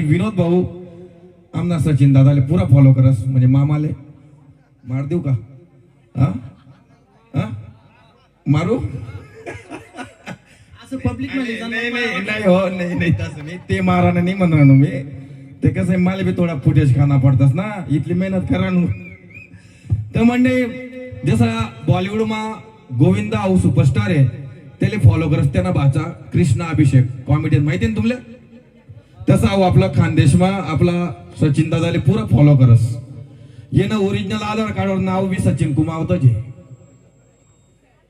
विनोद भाऊ आमदार सचिन दादाले पुरा फॉलो करस म्हणजे मामाले मार देऊ का? हा हा मारू असं पब्लिक मध्ये नाही हो नाही तसं नाही ते मारायला नाही म्हणणार मी ते कसं आहे मला बी थोडा फुटेज खाना पडतास ना इतली मेहनत करा नू तर म्हणजे जसा बॉलिवूड मा गोविंदा हाऊ सुपरस्टार आहे त्याला फॉलो करस त्यांना भाचा कृष्णा अभिषेक कॉमेडियन माहिती ना तुमले तसा आपला खानदेशमा आपला सचिन दादाले पुरा फॉलो करस ये ना ओरिजिनल आधार कार्डवर नाव बी सचिन कुमावतच आहे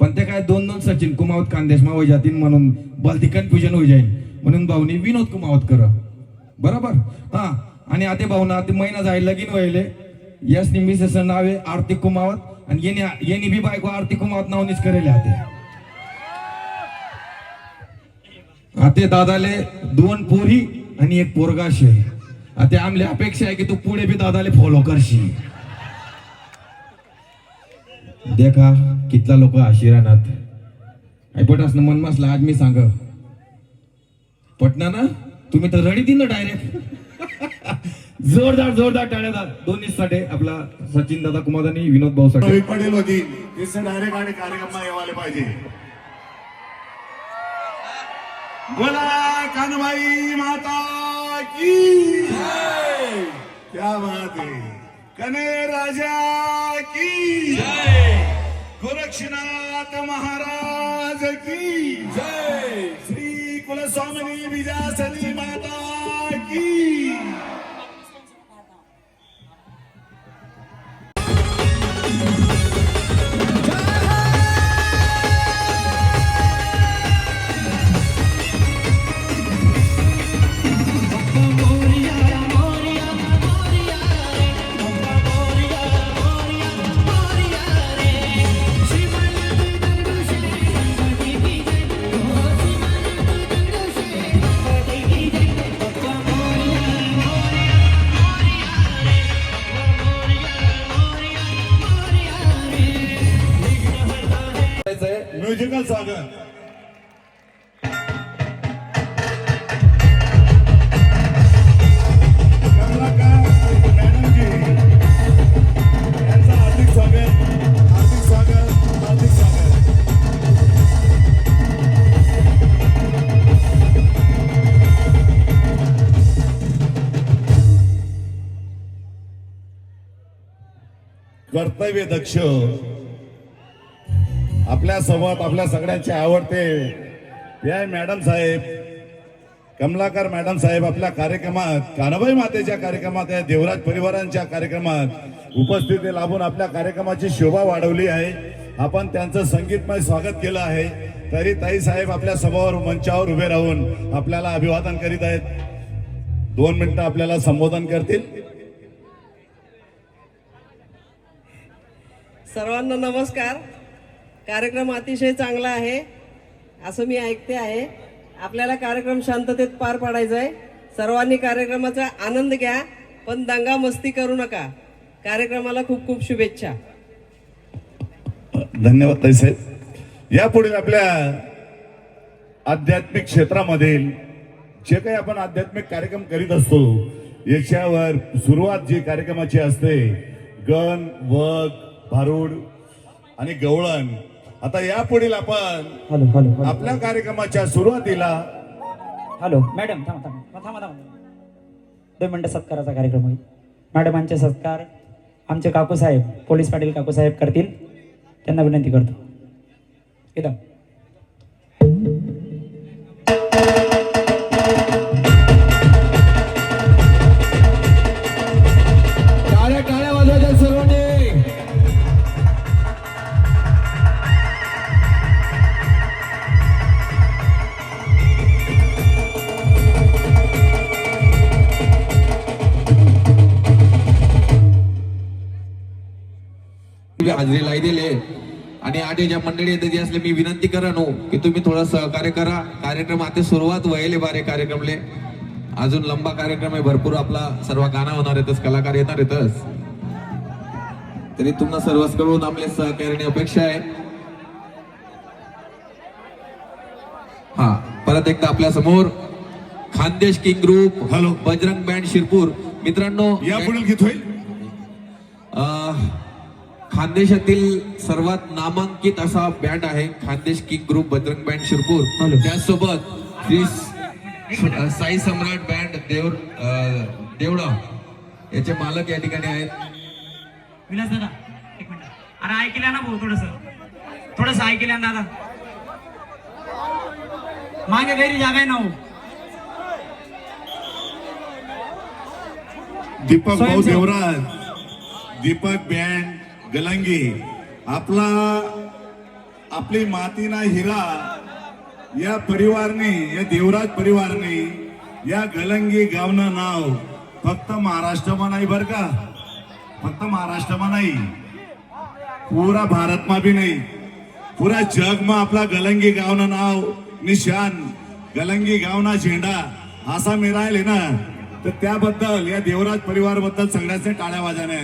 पण ते काय दोन दोन सचिन कुमावत खानदेशमा होई जातील म्हणून बलती कन्फ्युजन होई जाईल म्हणून भाऊनी विनोद कुमावत कर बरोबर हा आणि आता भाऊना आता महिना जायला लगीन व्हायले यस मिसेस नाव आहे आरती कुमावत आणि येणी बी बायको आरती कुमावत नावनीच करेल आता दादाले दोन पोरी आणि एक पोरगा शे आता आमली अपेक्षा आहे की तू पुढे बी दादाले फॉलो करशील देखा कितला लोक आशिरानात ऐपटास मन मसला आज मी सांग पटना ना तुम्ही तर रडी दिन डायरेक्ट जोरदार टाळ्या दोन्ही साठी आपला सचिन दादा कुमार आणि विनोद भाऊ साठी पडेल होती डायरेक्ट आणि कार्यक्रम येवाले पाहिजे बोला कानबाई माता की क्या बात है कने राजा की जय गोरक्षनाथ महाराज की जय श्री कुलस्वामिनी विजयासनी माता की म्युझिकल स्वागत कमलाकर मॅडम जी यांचं हार्दिक स्वागत कर्तव्य दक्ष आपल्या सोबत आपल्या सगळ्यांचे आवडते या मॅडम साहेब कमलाकर मॅडम साहेब आपल्या कार्यक्रमात कान्हाबाई मातेच्या कार्यक्रमात या देवराज परिवारांच्या कार्यक्रमात उपस्थिती लाभून आपल्या कार्यक्रमाची शोभा वाढवली आहे आपण त्यांचं संगीतमय स्वागत केलं आहे तरी ताई साहेब आपल्या सभावर मंचावर उभे राहून आपल्याला अभिवादन करीत आहेत 2 मिनिटं आपल्याला संबोधन करतील सर्वांना नमस्कार कार्यक्रम अतिशय चांगला आहे असं मी ऐकते आहे आपल्याला कार्यक्रम शांततेत पार पाडायचा आहे सर्वांनी कार्यक्रमाचा आनंद घ्या पण दंगा मस्ती करू नका कार्यक्रमाला खूप खूप शुभेच्छा धन्यवाद ताई साहेब यापुढे आपल्या आध्यात्मिक क्षेत्रामधील जे काही आपण आध्यात्मिक कार्यक्रम करीत असतो याच्यावर सुरुवात जी कार्यक्रमाची असते गण वग भारूड आणि गवळण आता यापुढील आपण आपल्या कार्यक्रमाच्या सुरुवातीला हॅलो मॅडम थांबा 2 मिनिटं सत्काराचा कार्यक्रम होईल मॅडमांचे सत्कार आमचे काकू साहेब पोलीस पाटील काकू साहेब करतील त्यांना विनंती करतो एकदम टाळ्या वाजवायच्या सर्वांनी हाजरी लाई दिले आणि आठच्या मंडळी येते असले मी विनंती करा नो की तुम्ही थोडं सहकार्य करा कार्यक्रम आता सुरुवात व्हायले बारे कार्यक्रमले अजून लंबा कार्यक्रम आहे भरपूर आपला सर्व गाणं होणार येतच कलाकार येणार येतच तरी तुम्हाला सर्वच आपले सहकार्याने अपेक्षा आहे हा परत एकदा आपल्या समोर Khandesh king group, hello. Bajrang band Shirpur. मित्रांनो, या पुढील गीत होईल. खानदेशातील सर्वात नामांकित असा बँड आहे Khandesh king group Bajrang band Shirpur. त्याचसोबत श्री साई सम्राट बँड देवडा याचे मालक या ठिकाणी आहेत. विलास दादा एक मिनिट. अरे ऐकल्या ना भाऊ, थोडस ऐकल्या ना दादा. मागे गैरी जागा आहे ना हो. दीपक भाऊ स्वयंसेवक. देवराज, दीपक बँड गलंगी, आपली मातीना हिरा या परिवारने, या देवराज परिवारने या गलंगी गावनं नाव फक्त महाराष्ट्रमा नाही बर का, फक्त महाराष्ट्रमा नाही, पूरा भारतमा भी नाही, पुरा जगमा आपला गलंगी गावनं नाव निशान, गलंगी गावना झेंडा असा मिळाले ना. तर त्याबद्दल या देवराज परिवार बद्दल सगळ्यांचे टाळ्या वाजवणे.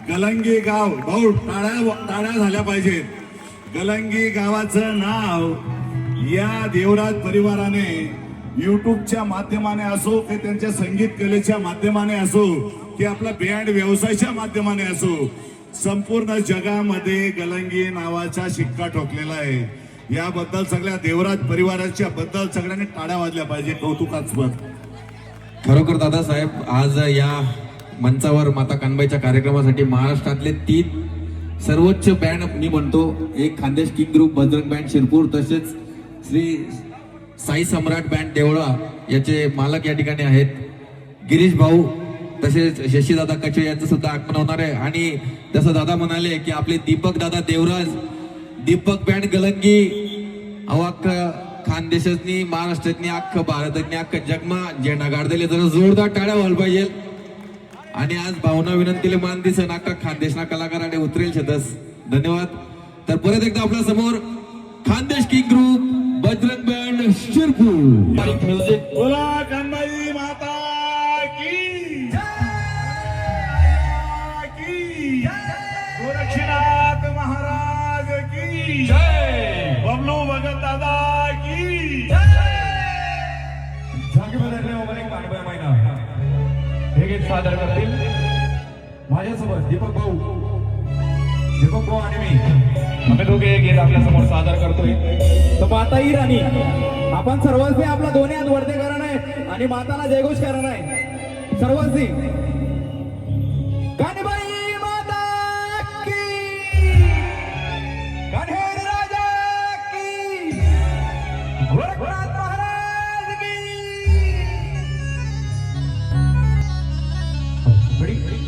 गलंगी गाव भाऊ, टाळ्या झाल्या पाहिजेत. गलंगी गावाचं नाव या देवराज परिवाराने युट्यूबच्या माध्यमाने असो की त्यांच्या संगीत कलेच्या माध्यमाने असो की आपला बँड व्यवसायाच्या माध्यमाने असो, संपूर्ण जगामध्ये गलंगी नावाचा शिक्का ठोकलेला आहे. याबद्दल सगळ्या देवराज परिवाराच्या बद्दल सगळ्यांनी टाळ्या वाजल्या पाहिजे. कौतुकास्पद. खरोखर दादासाहेब, आज या मंचावर माता कानबाईच्या कार्यक्रमासाठी महाराष्ट्रातले 3 सर्वोच्च बँड मी म्हणतो, एक Khandesh king group Bajrang band Shirpur, तसेच श्री साई सम्राट बँड देवळा याचे मालक या ठिकाणी आहेत. गिरीश भाऊ तसेच शशीदादा कचे यांचं सुद्धा आगमन होणार आहे. आणि जसं दादा म्हणाले की आपले दीपक दादा देवराज, दीपक बँड गलंगी अख्खं खानदेशातनी, महाराष्ट्रातनी, अख्खं भारतातनी, अख्खं जगमा झेंडा गाडलेले, जरा जोरदार टाळ्या व्हायला पाहिजे. आणि आज भावना विनंतीले मान दिसन अख्खा खानदेशना कलाकाराने उतरेल छतस. धन्यवाद. तर परत एकदा आपल्या समोर Khandesh king group Bajrang band Shirpur. Music. बोला कानबाई माता की गोरक्षनाथ महाराज की जय. बबलू भगत दादा की हे गीत सादर करतील माझ्यासोबत दीपक भाऊ आणि मी. आम्ही दोघे हे गीत आपल्या समोर सादर करतोय. तर माता ही राणी, आपण सर्वस्वी आपला दोन्ही हात वरते करण आहे आणि माताला जयघोष करण आहे. सर्वस्वी कानबाई माता की, कान्हेर राजा की, गोरखनाथ महाराज की.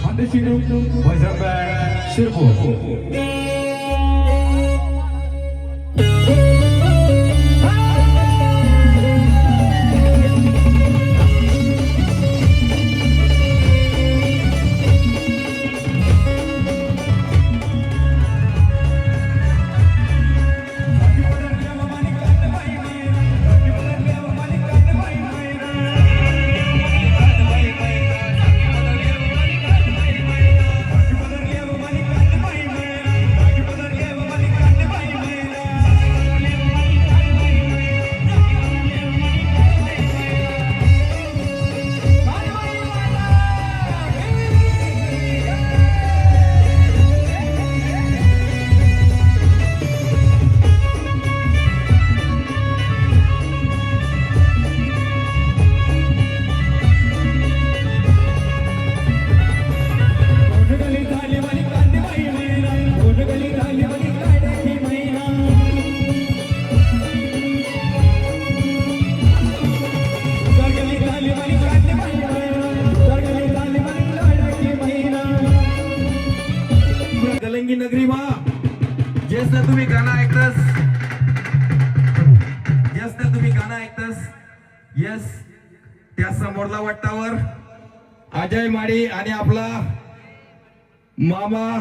Khandeshi group Bajrang band Shirpur. गलंगी नगरी मा जेस तुम्ही गाणं ऐकतस, येस त्या समोरला वाटावर अजय माडी आणि आपला मामा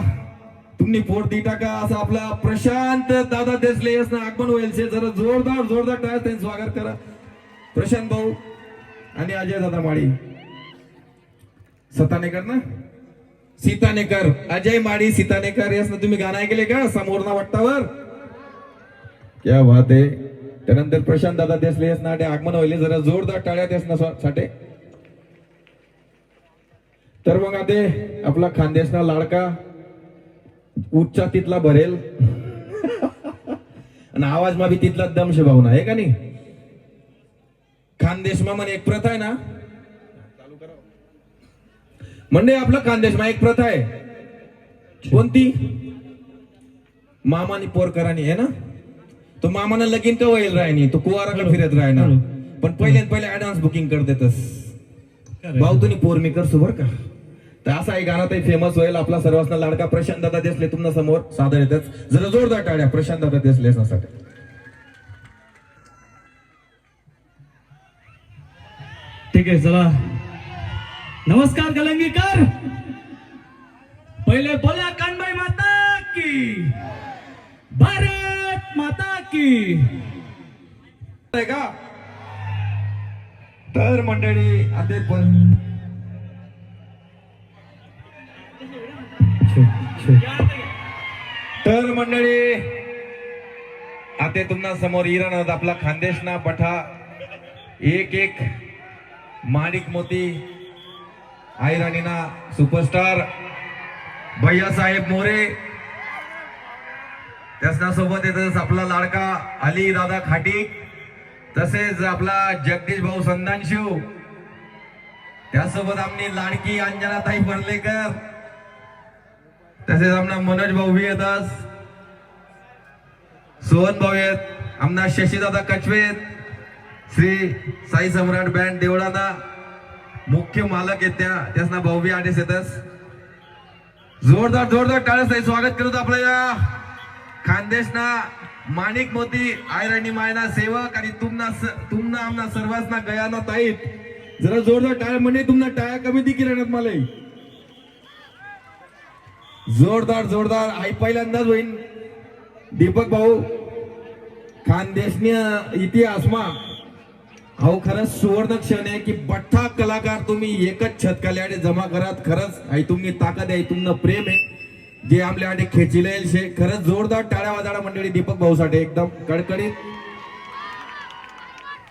तुम्ही पोट दी टाका असा आपला प्रशांत दादा देसले यासना आगमन होईल छे. जरा जोरदार टाळ्या त्यांचं स्वागत करा. प्रशांत भाऊ आणि अजय दादा माडी. सतानेकर ना, सीतानेकर, अजय माडी सीतानेकर यासना तुम्ही गाणं ऐकले का समोरना वाटावर? क्या बात आहे. त्यानंतर प्रशांत दादा देसले नाटे आगमन व्हायले जरा जोरदार टाळ्या देसना साठी. तर मग आता आपला खानदेशना लाडका उच्चा तिथला भरेल आणि आवाज मा बी तिथला दमशे भावना आहे का नाही. खानदेश मा म्हणे एक प्रथा आहे ना, म्हणजे आपला खानदेश मा एक प्रथा आहे. कोणती? मामानी पोर करानी आहे ना. तो मामानं लगीन का होईल राहिनी, तो कुवाराकडे फिरत राहणार. पण पहिले ऍडव्हान्स बुकिंग कर देतस. भाऊ तुम्ही पोर मी करसो बर का. तर असा एक गाणं फेमस होईल. आपला सर्वांना लाडका प्रशांत दादा देसले तुमच्या समोर सादर येतात. जरा जोरदार टाळ्या प्रशांत दादा देसले साठी. ठीक आहे, चला. नमस्कार कलंगीकर. पहिले बोला कानबाई माता की, भारत माता की. आहे का? तर मंडळी आता पण तर मंडळी आता तुम्हाला समोर इराण आपला खानदेशना पठा एक एक माणिक मोती आयराणीना सुपरस्टार भैया साहेब मोरे. त्याच्या सोबत येतच आपला लाडका अली दादा खाटी, तसेच आपला जगदीश भाऊ संदानशिव, त्यासोबत आमची लाडकी अंजनाताई पर्लेकर, तसेच आमना मनोज भाऊ बी येतात, सोहन भाऊ येत, आमना शशीदादा कचवेत, श्री साई सम्राट बँड देवळादा मुख्य मालक येत त्यासना भाऊ बी आडेस येतच. जोरदार जोरदार टाळ्या स्वागत करतो आपल्या या खानदेशना माणिक मोती आयरणी मायना सेवक आणि तुमना आमना सर्वांना गयाना ताईत. जरा जोरदार टाळ्या म्हणजे तुमना टाळ्या कमी देखील राहणार मला. जोरदार जोरदार आई पहिल्यांदाच होईन. दीपक भाऊ खानदेशनी इतिहासमा अहो खरंच सुवर्ण क्षण आहे की बठ्ठा कलाकार तुम्ही एकच छतकाल्याडे जमा करात. खरंच आई तुम्ही ताकद आहे, तुमनं प्रेम आहे जे आपल्याकडे खेचीला येईल शे. खरंच जोरदार टाळ्या वाजाडा मंडळी दीपक भाऊ साठी एकदम कडकडीत.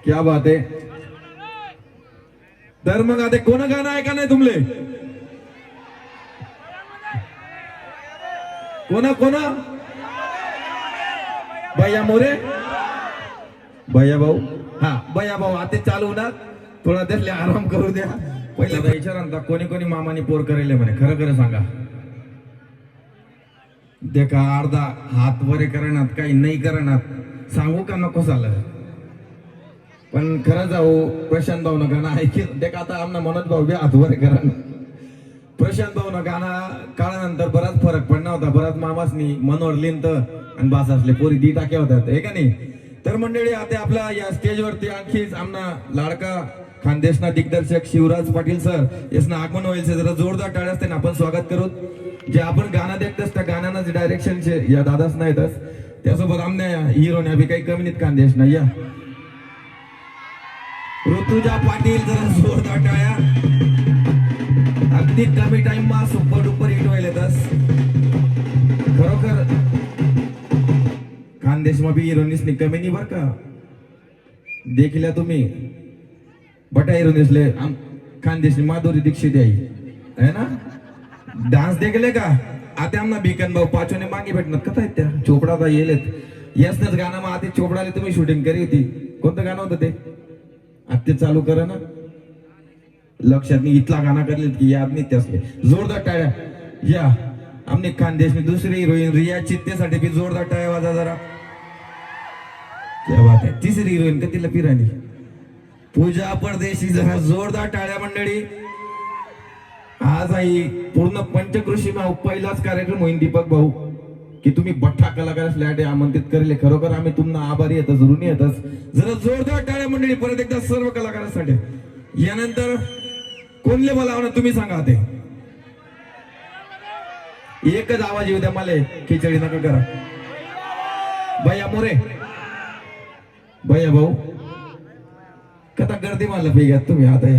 क्या बात आहे. तर मग आता कोण गाणं आहे का नाही तुमले? कोणा भैया मोरे, भैया भाऊ. हा भैया भाऊ आता चालू ना, थोडा त्यातले आराम करू द्या. पहिल्यांदा विचारा कोणी कोणी मामानी पोर करेल म्हणे. खरं खरं सांगा. देखा अर्धा हात वरे करणार काही नाही करणार सांगू का नको चाललं. पण खरं जाऊ प्रशांत भाऊ न गाणं ऐकलं देखा. आता आमना मनोज भाऊ बी हात वरे करणार. प्रशांत भाऊ न गाणं काळानंतर बराच फरक पडला होता. बराच मामासनी मनोहर लिंत आणि बास असले पोरी दी टाक्या होत्या हे का नाही. तर मंडळी आता आपल्या या स्टेजवरती आणखीच आमना लाडका खानदेशना दिग्दर्शक शिवराज पाटील सर यासना आगमन होईल. जरा जोरदार टाळ्या असते ना आपण स्वागत करू. जे आपण गाणं देखतच त्या गाण्यानं डायरेक्शन या दादाच नाहीतच. त्यासोबत आमने हिरोने बी काही कमी नाहीत खानदेश नाही. या ऋतुजा पाटील जरा जोरदार टाळ्या. अगदी कमी टाइम मा सुपर डुपर हिट व्हायलेतच. खरोखर खानदेश मा बी हिरोनीसनी कमी नाही बर का. देखल्या तुम्ही बटा हिरोनीसले खानदेशनी माधुरी दीक्षित आहे ना. डान्स देखले का. आता आमना भिकन भाऊ पाचोने मागे भेटणार कथा आहेत त्या चोपडा येलेत. यासनच गाणं मग आता चोपडाले तुम्ही शूटिंग करी होती. कोणतं गाणं होतं ते आता चालू करा ना. लक्षात नाही इथला गाणं करले की याद नाही त्यासले. जोरदार टाळ्या. या आमने खानदेशनी दुसरी हिरोईन रिया चित्तेसाठी बी जोरदार टाळ्या वाजा जरा. क्या बात आहे. तिसरी हिरोईन का तिला पिराणी पूजा परदेशी. जरा जोरदार टाळ्या मंडळी. आज आई पूर्ण पंचकृषीमा पहिलाच कार्यक्रम होईल दीपक भाऊ की तुम्ही बठ्ठा कलाकार असल्यासाठी आमंत्रित करेल. खरोखर आम्ही तुम्हाला आभारी येतच ऋणी येतच. जरा जोरदार टाळ्या मंडळी परत एकदा सर्व कलाकारांसाठी. यानंतर कोणले बोलावं तुम्ही सांगा. ते एकच आवाज येऊ द्या मला. खिचडी नका करा. भैया मोरे, भैया भाऊ कथा गर्दी मला भेगा तुम्ही आता.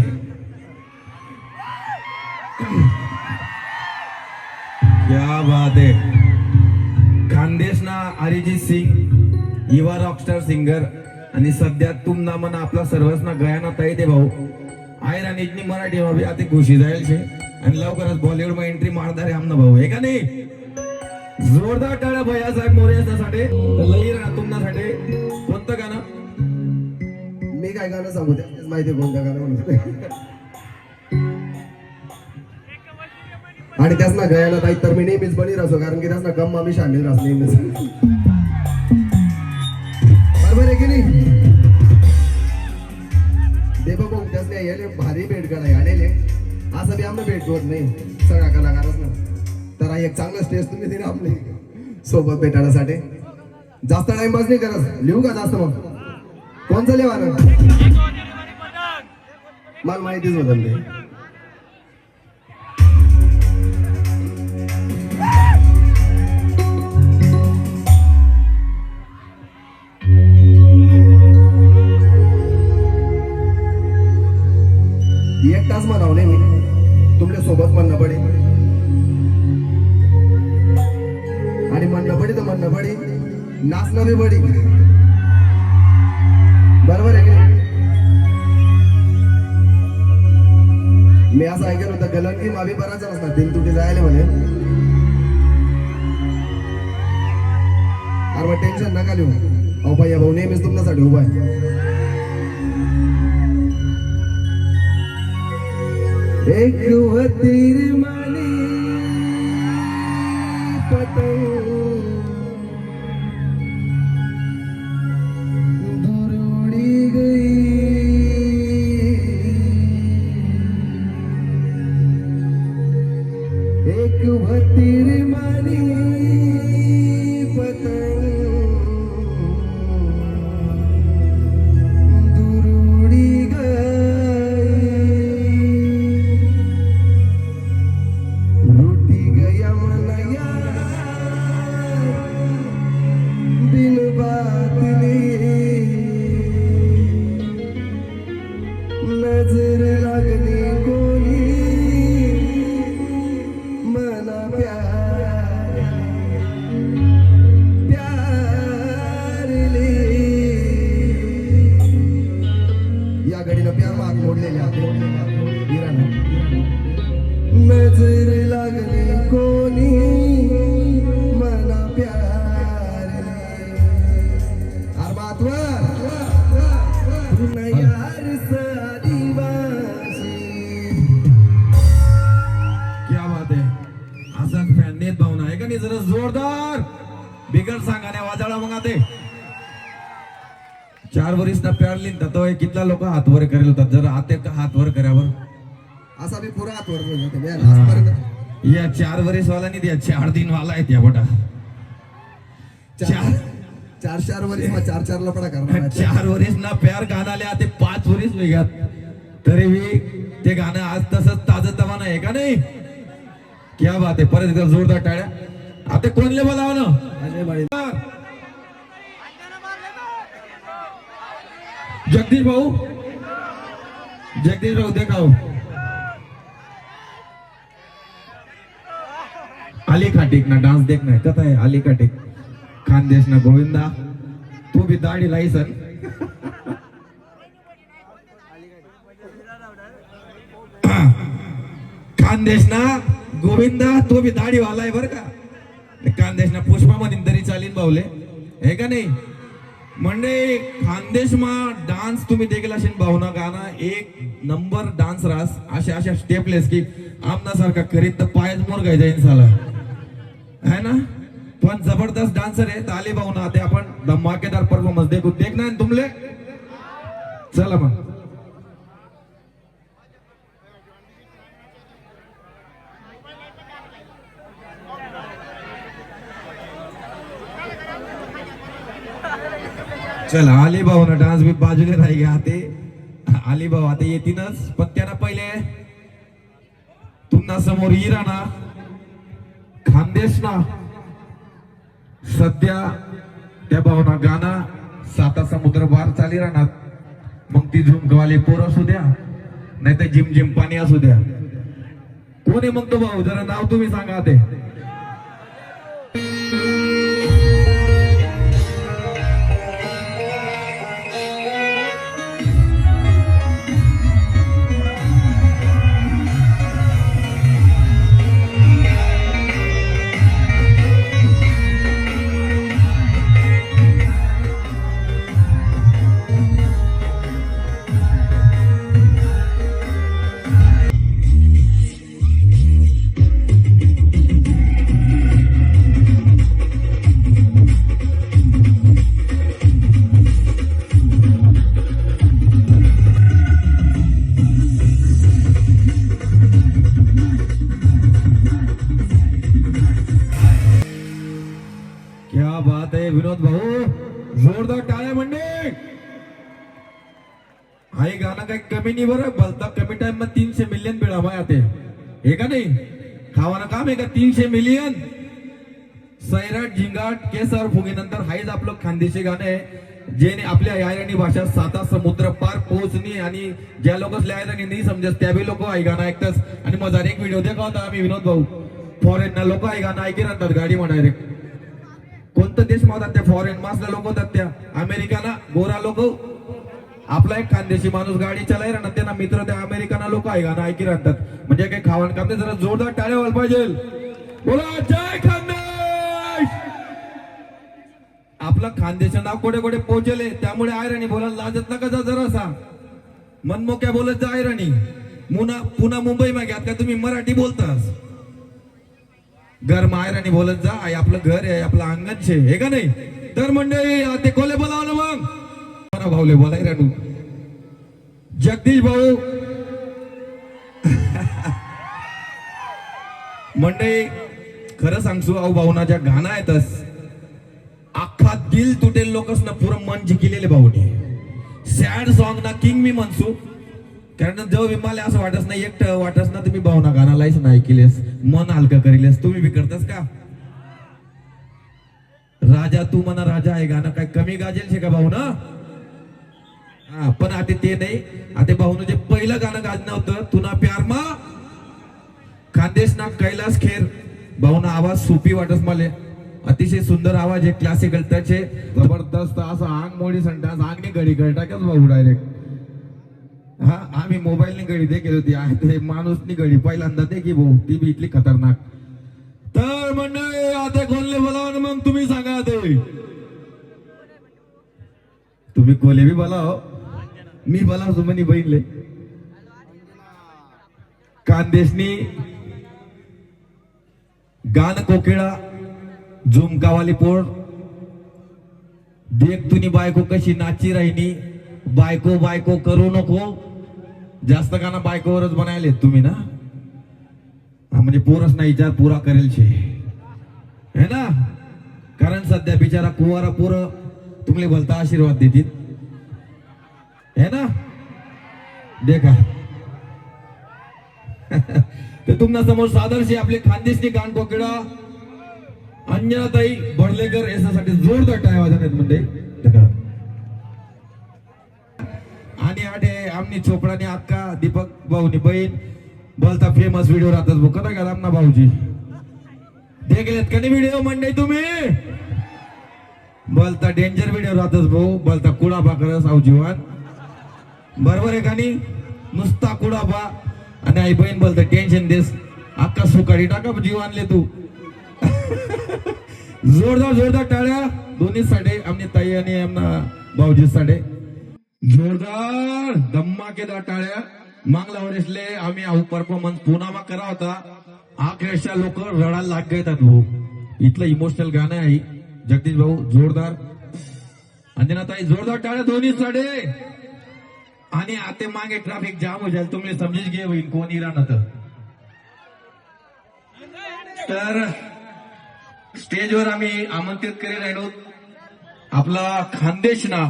क्या बात है. खानदेशना अरिजित सिंग युवा रॉकस्टार सिंगर आणि सध्या तुम ना म्हणा आपला सर्वच ना गयाना ताई ते भाऊ आयर आणि इतनी मराठी भाभी आता घुशी जाईल शे आणि लवकरच बॉलिवूड मध्ये एंट्री मारणार आहे आमना भाऊ आहे का नाही. जोरदार टाळ्या भैया साहेब मोरे यांच्यासाठी. लई राहा तुमच्यासाठी. कोणतं गाणं? मी काय गाणं सांगू त्याच माहिती आहे कोणत्या गाणं म्हणून. आणि त्याच ना गयाला ताई तर मी नेहमीच बनी राहतो कारण की त्याच ना गम आम्ही शामिल राहतो नेहमीच. बरोबर आहे की नाही. देवा भाऊ त्याच नाही याले भारी भेट कराय आणले असं बी आम्हाला भेट होत नाही सगळ्या कलाकारच ना. तर हा एक चांगला स्टेज तुम्ही दिला आपले सोबत भेटण्यासाठी. जास्त टाइमपास नाही करत. लिहू का जास्त मग कोणचं लिहा ना मला माहितीच होतं ते. एक तास म्हणावं नाही मी तुमच्या सोबत म्हणणं पडे आणि म्हणणं पडे तर म्हणणं पडे नाचणं बी पडे. बरोबर आहे की नाही. मी असं ऐकलं होतं गलंगी मावी बराच नसतात दिल तुटे जायला म्हणे. अरे मग टेन्शन नका लिहू. अहो भैया भाऊ नेहमीच तुमच्यासाठी उभा आहे. एक तीर मानी पतंग दूर उड़ी गई. एक तीर मानी पतंग दूर उड़ी गई. रूठी गया मन यार बिन बात ले नजर लगने कोई मना प्यार प्यार ले. या घडीनं प्यार माग मोडलेले नजर लागली कोणी मना प्यार यार सादिवासी. क्या बात आहे. असा फॅन नेत भावना आहे का नाही. जरा जोरदार बिगर सांगाने वाजाळा मग ते 4 वर्ष ना प्यार लिन तो कितला लोक हात वर करेल होतात. जरा आते हात वर करावर असा मी पुरा हात वर या 4 वर्ष वाला नाही द्या 4 दिन वाला आहे त्या बटा. 4 वर्ष मग 4 लपडा करणार. 4 वर्ष ना प्यार गाणं आले आता 5 वर्ष वेगळ्यात तरी मी ते गाणं आज तसंच ताजं तवानं आहे का नाही. क्या बात आहे. परत एकदा जोरदार टाळ्या. आता कोणले बोलाव ना जगदीश भाऊ. जगदीश भाऊ देखाव. आली खाटीक ना डान्स देख ना कथा आहे. आली खाटीक खानदेश ना गोविंदा तू भी दाढी लाईसन. खानदेश ना गोविंदा तू भी दाढी वाला आहे बर का. खानदेश ना पुष्पा मध्ये तरी चालीन बावले हे का नाही. म्हणजे खानदेश मा डान्स तुम्ही देखील असेल भावना गाणं एक नंबर डान्स रास अशा अशा स्टेपलेस की आमना सारखा करीत तर पायच मोर गाय जाईन साला है ना. पण जबरदस्त डान्सर आहे. आले भावना ते आपण धमाकेदार परफॉर्मन्स देख ना तुमले. चला मग चला आली भाऊ ना डान्स बी बाजूला राही घ्या. ते आली भाऊ आता येतीनच पण त्यांना पहिले तुम्हाला समोर इरा ना खानदेश ना सध्या त्या भावना गाणं 7 समुद्र पार चाली राहणार. मग ती झुमकवाली पोर असू द्या नाही तर जिम जिम पाणी असू द्या. कोणी मग तो भाऊ जरा नाव तुम्ही सांगा ते. विनोद भाऊ, जोरदार टाळ्या मंडळी. हा हे गाणं काही कमी नाही बरं, भलता कमी टाइम मध्ये 300 मिलियन बिळा माया ते हे का नाही. खावाना काम आहे का 300 मिलियन. सैराट झिंगाट केसर फुगेनंतर हाच आपलं खानदेशी गाणं आहे, जे आपल्या आयरणी भाषा 7 समुद्र पार पोहोचणी आणि ज्या लोकसल्या आयरणी नाही समजत त्या बी लोक आई गाणं ऐकतात. आणि मजार एक व्हिडिओ देखा होता आम्ही विनोद भाऊ, फॉरेन ना लोक आई गाणं ऐकी राहतात गाडी म्हणा डायरेक्ट. कोणतं देश मावतात त्या फॉरेन मासला लोक होतात त्या अमेरिकाना गोरा लोक. आपला एक खानदेशी माणूस गाडी चलाई राहणार त्यांना मित्र त्या अमेरिकाना लोक आई गाणं ऐकी राहतात. म्हणजे काही खावण काम जरा जोरदार टाळ्या व्हायला पाहिजे. बोला जय खानदेश. आपलं खानदेश नाव कोडे कोडे पोहोचले, त्यामुळे आयराणी बोलायला लाजत नका जा जरासा. मनमोक्या बोलत जा आयराणी. पुन्हा मुंबई मागे आता तुम्ही मराठी बोलतास. घर मायराणी बोलत जा, आई आपलं घर आहे आपलं अंगण छे हे का नाही. तर मंडळी ते कोले बोलाव ना मग भाऊले बोलाय रानू. जगदीश भाऊ मंडळी खरं सांगसू अहो भाऊनाच्या गाणं आहेतच अख्खा दिल तुटेल लोकच ना पुरं मन जिंकलेले भाऊने. सॅड सॉंग ना किंग मी म्हणसू, कारण जेव्हा मला असं वाटत नाही एकटं वाटत ना तुम्ही भावना गाणं नाही ऐकलेस मन हलकं करीलेस तुम्ही बी करतास का. राजा तू मना राजा आहे गाणं काय कमी गाजेल शे का भाऊ ना. हा पण आता ते नाही, आता भाऊन जे पहिलं गाणं गाजणं होतं तुना प्यार मा खानदेश ना कैलास खेर. भाऊना आवाज सोपी वाटत मला, अतिशय सुंदर आवाज आहे क्लासिकल टच आहे जबरदस्त असा अंग मोडी संडास अंगणी घडी टाकच भाऊ डायरेक्ट. हा आम्ही मोबाईलनी घडी देखील होती माणूसनी घडी पहिल्यांदा दे की भाऊ ती बी इथली खतरनाक. तर मंडळी आता कोणले बोलाव ना मग तुम्ही सांगा ते. तुम्ही कोले बी बोलाव मी बोलाव सुमनी बहिणले. खानदेशनी गान कोकिळा झुमकावाली पोर देख तुनी बायको कशी नाची राहिनी. बायको बायको करू नको, जास्त गाणं बायकोवरच बनायले तुम्ही ना. म्हणजे पोरच नाही विचार पुरा करेल शे है ना. कारण सध्या बिचारा कुवारा पोरं तुम्हाला बोलता आशीर्वाद देतील है ना. देखा ते तुमना समोर सादरशी आपले खानदेशनी गाण कोकिळा अंजनाताई बडलेकर याच्यासाठी जोरदार टाळ्या वाजवण्यात म्हणजे. आणि आठे आमनी चोपडाने अक्का दीपक भाऊनी बहीण बोलता फेमस व्हिडिओ राहतात भाऊ कदा का आमना भाऊजी देखलेत का नाही व्हिडिओ मंडळी तुम्ही. बोलता डेंजर व्हिडिओ राहतच भाऊ बोलता कुडाबा करस आव जीवन बरोबर आहे का नाही. नुसता कुडाबा आणि आई बहीण बोलता टेन्शन देस अक्का सुकाळी टाका जीव आणले तू. जोरदार जोरदार टाळ्या दोन्ही साडे आमनी ताई आणि आमना भाऊजी साडे जोरदार धम्माकेदार टाळ्या. मागल्या वर्षले आम्ही आहो परफॉर्मन्स पुनामा करा होता अक्षरशः लोक रडायला लाग गयतात भाऊ. इथलं इमोशनल गाणं आहे जगदीश भाऊ जोरदार. अंजनाताई जोरदार टाळ्या दोन्ही साडे. आणि आता मागे ट्रॅफिक जाम हो जाईल तुम्ही समजीच घे होईल कोणी राहणार. तर स्टेजवर आम्ही आमंत्रित करीत राहिलो आपला खानदेश ना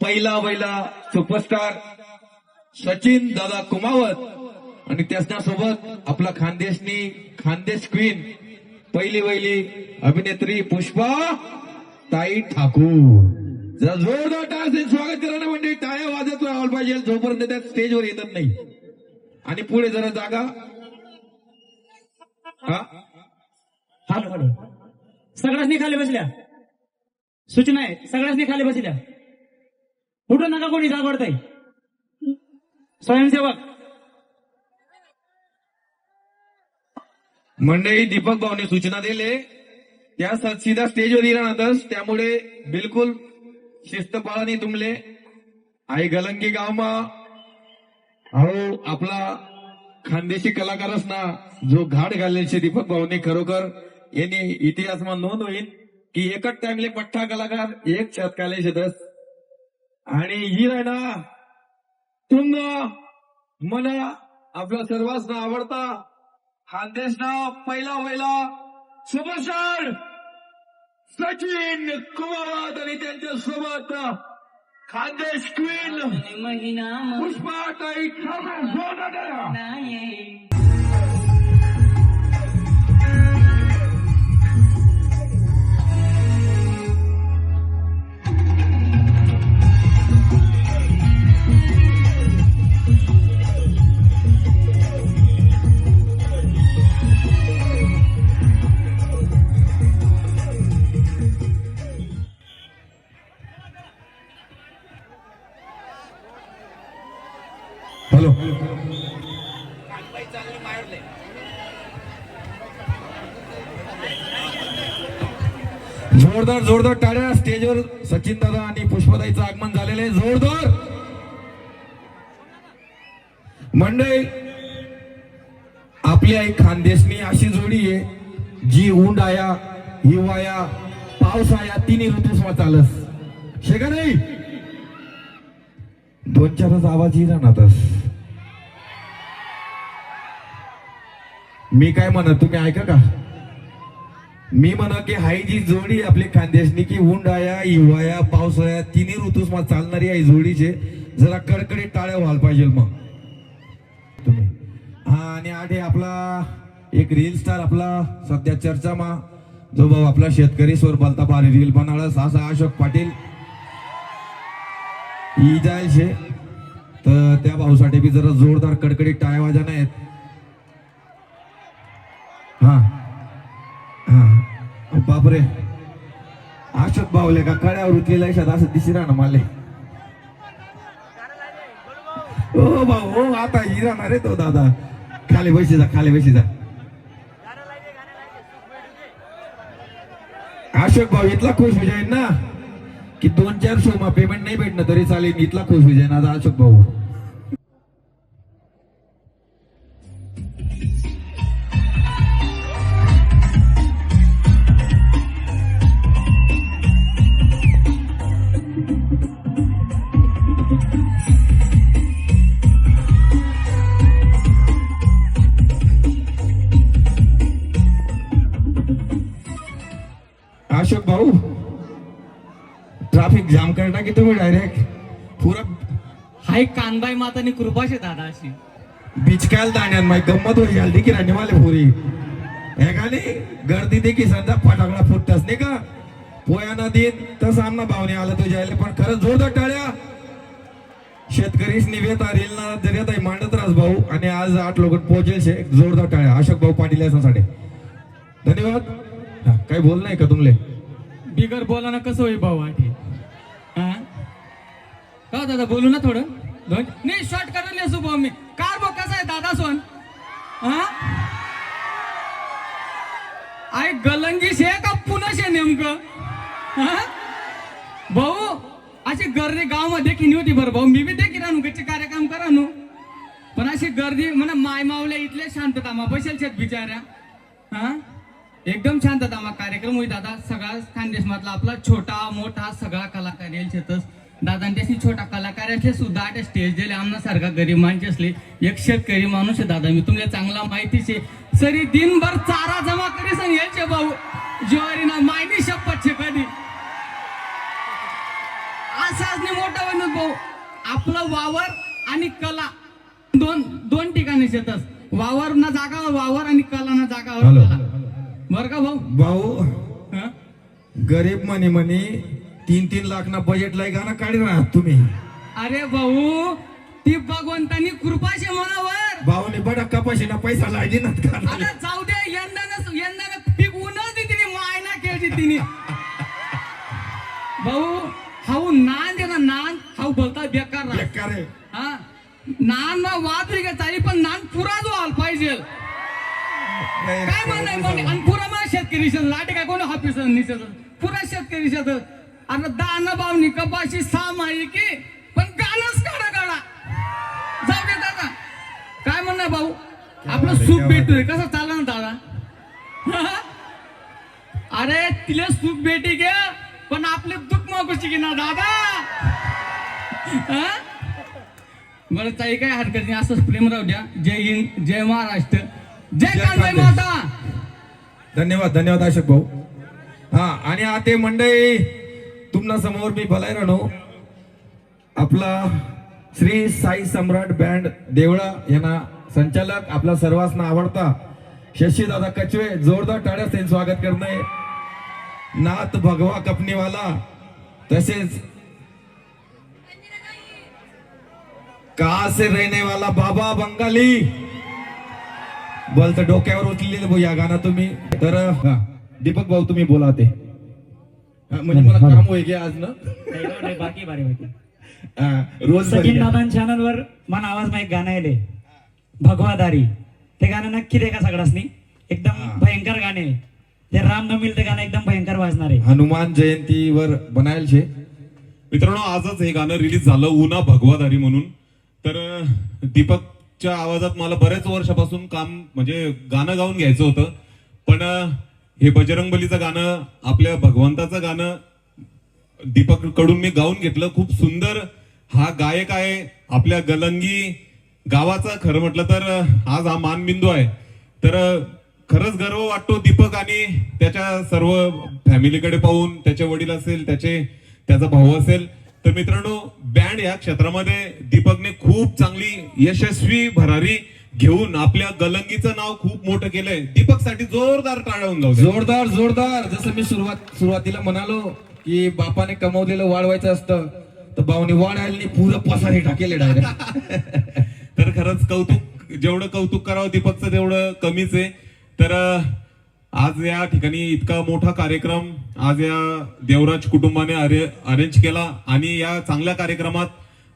पहिला सुपरस्टार सचिन दादा कुमावत आणि त्याच्यासोबत आपला खानदेशनी खानदेश क्वीन पहिली अभिनेत्री पुष्पा ताई ठाकूर. जरा जोरदार टाळ्यांनी स्वागत करा ना म्हणजे टाळ्या वाजत राहायला पाहिजे जोपर्यंत त्या स्टेजवर येतात नाही. आणि पुढे जरा जागा हॅलो हॅलो सगळ्यांनी खाली बसल्या सूचना आहे सगळ्यांनी खाली बसल्या उठून नका कोणी जागवडताय. स्वयंसेवक मंडळी दीपक भाऊने सूचना दिले त्या सीधा स्टेजवर येणारच त्यामुळे बिलकुल शिस्त पाळणी तुमले. आई गलंगी गावमा अहो आपला खानदेशी कलाकारच ना जो घाट घालले दीपक भाऊने खरोखर यांनी इतिहासमा नोंद होईल की एकच टाइमले पठ्ठा कलाकार एक शतकाले शेतस. आणि ही आहे ना तुम्हाला मला आपला सर्वांना आवडता खानदेशना पहिला सुपरस्टार सचिन कुमार आणि त्यांच्या सोबत खानदेश क्वीन पुष्पाताई ठाकूर जोरदार. हॅलो जोरदार जोरदार टाळ्या. स्टेजवर सचिन दादा आणि पुष्पदाईचं आगमन झालेलं आहे. जोरदार मंडळी. आपली आई खानदेशनी अशी जोडी आहे जी उंडाया हिवाया पावसाया तिन्ही ऋतूसमा चालस शे का नाही. दोन चारच आवाज ही राहणारच. मी काय म्हणत तुम्ही ऐका का. मी म्हणा की हाई जी जोडी आपली खानदेशनी की उंडाया हिवाया पावसाळ्या तिन्ही ऋतूसमा चालणारी आई जोडीचे जरा कडकडीत टाळ्या व्हायला पाहिजे मग तुम्ही. हा आणि आठे आपला एक रील स्टार आपला सध्या चर्चामा जो भाऊ आपला शेतकरी स्वर बोलता भारी रील बनाळा असा अशोक पाटील ही जायचे तर त्या भाऊसाठी बी जरा जोरदार कडकडीत टाळ्या वाजा नाहीत. हा हा बापरे अशोक भाऊले का कड्यावर उतलेला असं दिशी राहणार माले. ओ भाऊ हो आता ही राहणार रे तो दादा. खाली बशी जा खाली बशी जा. अशोक भाऊ इतला खुश हो जाईल ना की 2-4 शो मा पेमेंट नाही भेटणं तरी चालेल. इतला खुश हो जाईल आता अशोक भाऊ. अशोक भाऊ ट्रॅफिक जाम करता की तुम्ही डायरेक्ट पुरा हाय कानबाई मातानी कृपा शे दादा अशी बिचकायला दाण्यात माय गंमत होई गेली की राणी माले पुरी हे का नाही. गर्दी देखी समजा फटाकडा फुटताच नाही का. पोयाना दिन तसं आमना भावने आलं तुझ्या पण खरंच जोरदार टाळ्या. शेतकरीच निवेता रेलना जरियात मांडत रास भाऊ आणि आज 8 लोक पोहोचेल शे. जोरदार टाळ्या अशोक भाऊ पाटील यासाठी धन्यवाद. हा, काही बोल नाही का तुमले बिगर बोला ना कसं होई भाऊ आठी का दादा बोलू ना थोडं नाही शॉर्ट करायला असू भाऊ मी कार भाऊ कसा आहे दादा सोन आय गलंगीश आहे का पुनश आहे नेमकं भाऊ अशी गर्दी गावामध्ये की नव्हती बरं भाऊ. मी बी देखील आणू गच्चे कार्यक्रम करा नू पण अशी गर्दी म्हणा माय मावल्या इथले शांतता मा बसेल शेत बिचाऱ्या. हा एकदम शांतता मा कार्यक्रम होई दादा. सगळा खानदेश मधला आपला छोटा मोठा सगळा कलाकार येईल शेतच दादा. त्याची छोटा कलाकार असले सुद्धा त्या स्टेज दिले आमना सारखा गरीब माणसे असले. एक शेतकरी माणूस आहे दादा. मी तुम्हाला चांगला माहितीच आहे. सरी दिनभर चारा जमा करी सांग यायचे भाऊ ज्वारी ना मायनी शपथ छे कधी असाच नाही मोठा बनत भाऊ. आपलं वावर आणि कला दोन ठिकाणी शेतच. वावर ना जागा वावर आणि कला ना जागा कला बर का भाऊ. भाऊ गरीब म्हणे 3-3 लाख ना बजेट लाई गाणं काढी राहत तुम्ही. अरे भाऊ ती भगवंतानी कृपाशे मनावर भाऊने बडा कपाशीना पैसा लायदी ना अरे जाऊ दे यंदा पीक उन्हाळ दी तिने मायना खेळची तिने भाऊ. हाऊ नान दे ना नान हाऊ बोलता बेकार राह. बेकार आहे. हा नान ना वाद रे चाली पण नान पुरा जो आल पाहिजे काय म्हणणं आणि पुरा मला शेतकरी लाटे काय कोण ऑफिस निसत पुरा शेतकरी शेत. अरे दाना भावनी कपाशी सामाई की पण गाणंच काढा जाऊ दे दादा. काय म्हणणं भाऊ आपलं सूप भेटतोय कसं चाललं ना दादा. अरे तिला सूप भेटी घे पण आपले दुःख मागूची की ना दादा. बरं ताई काय हरकत नाही असंच प्रेम राहू द्या. जय हिंद जय महाराष्ट्र जय कानबाई माता. धन्यवाद धन्यवाद अशोक भाऊ. हा आणि आता मंडळी तुमना समोर मी भलाय राहणो आपला श्री साई सम्राट बँड देवळा यांना संचालक आपला सर्वांना आवडता शशी दादा कचवे जोरदार टाळ्यात त्यांचं स्वागत करणे नाथ भगवा कपनीवाला तसेच कहा से रहने वाला बाबा बंगाली बोलतं डोक्यावर उचलेलं भाऊ या गाणं तुम्ही तर हा, दीपक भाऊ तुम्ही बोला ते हा, म्हणजे मला काम होय की आज ना नाही, बाकी बारी बाकी हा, रोज सचिन दादा चॅनल वर मन आवाज मा एक गाणं येले भगवादारी ते गाणं नक्की दे का सगळ्यांनी एकदम भयंकर गाणे आहे. ते रामनवमीला ते गाणं एकदम भयंकर वाजणार आहे. हनुमान जयंतीवर बनायल छे मित्रांनो आजच हे गाणं रिलीज झालं उना भगवादारी म्हणून. तर दीपकच्या आवाजात मला बऱ्याच वर्षापासून काम म्हणजे गाणं गाऊन घ्यायचं होतं पण हे बजरंगबलीचं गाणं आपल्या भगवंताचं गाणं दीपक कडून मी गाऊन घेतलं. खूप सुंदर हा गायक आहे आपल्या गलंगी गावाचा. खरं म्हटलं तर आज हा मानबिंदू आहे. तर खरंच गर्व वाटतो दीपक आणि त्याच्या सर्व फॅमिलीकडे पाहून. त्याचे वडील असेल त्याचा भाऊ असेल. तर मित्रांनो बँड या क्षेत्रामध्ये दीपकने खूप चांगली यशस्वी भरारी घेऊन आपल्या गलंगीचं नाव खूप मोठं केलंय. दीपकसाठी जोरदार टाळ्या होऊन जाऊ द्या. जोरदार जोरदार. जसं मी सुरुवातीला म्हणालो की बापाने कमवलेलं वाढवायचं असतं तर भाऊनी वाढायला पुरं पसारी टाकेले डायरेक्ट. तर खरंच कौतुक जेवढं कौतुक करावं दीपकचं तेवढं कमीच आहे. तर आज या ठिकाणी इतका मोठा कार्यक्रम आज या देवराज कुटुंबाने अरेंज केला आणि या चांगल्या कार्यक्रमात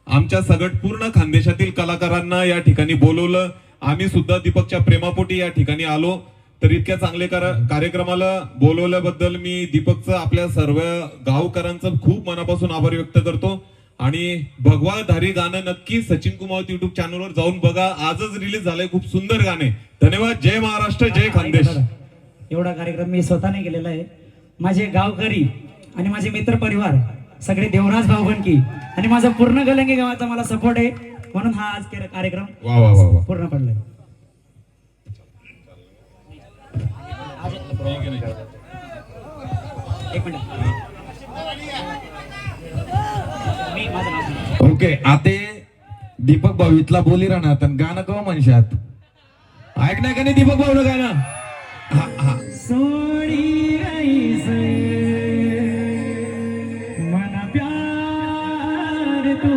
आमच्या सगळं पूर्ण खानदेशातील कलाकारांना या ठिकाणी बोलवलं. आम्ही सुद्धा दीपकच्या प्रेमापोटी या ठिकाणी आलो. तर इतक्या चांगल्या कार्यक्रमाला बोलवल्याबद्दल मी दीपकचं आपल्या सर्व गावकऱ्यांचं खूप मनापासून आभार व्यक्त करतो. आणि भगवाधारी गाणं नक्की सचिन कुमार युट्यूब चॅनलवर जाऊन बघा. आजच रिलीज झालंय. खूप सुंदर गाणे. धन्यवाद. जय महाराष्ट्र जय खानदेश. एवढा कार्यक्रम मी स्वतःने केलेला आहे. माझे गावकरी आणि माझे मित्र परिवार सगळे देवराज भाऊबंकी आणि माझा पूर्ण गलंगी गावाचा मला सपोर्ट आहे म्हणून हा आज कार्यक्रम वा वा वा वा. पूर्ण पडलाय. एक मिनिट मी माझं नाव ओके आता दीपक भाऊ इथला बोली राहणार तर गाणं कवा म्हणशात ऐकणार का नाही दीपक भाऊ गाणं. हा हा सोडी ऐसे मन प्यार तू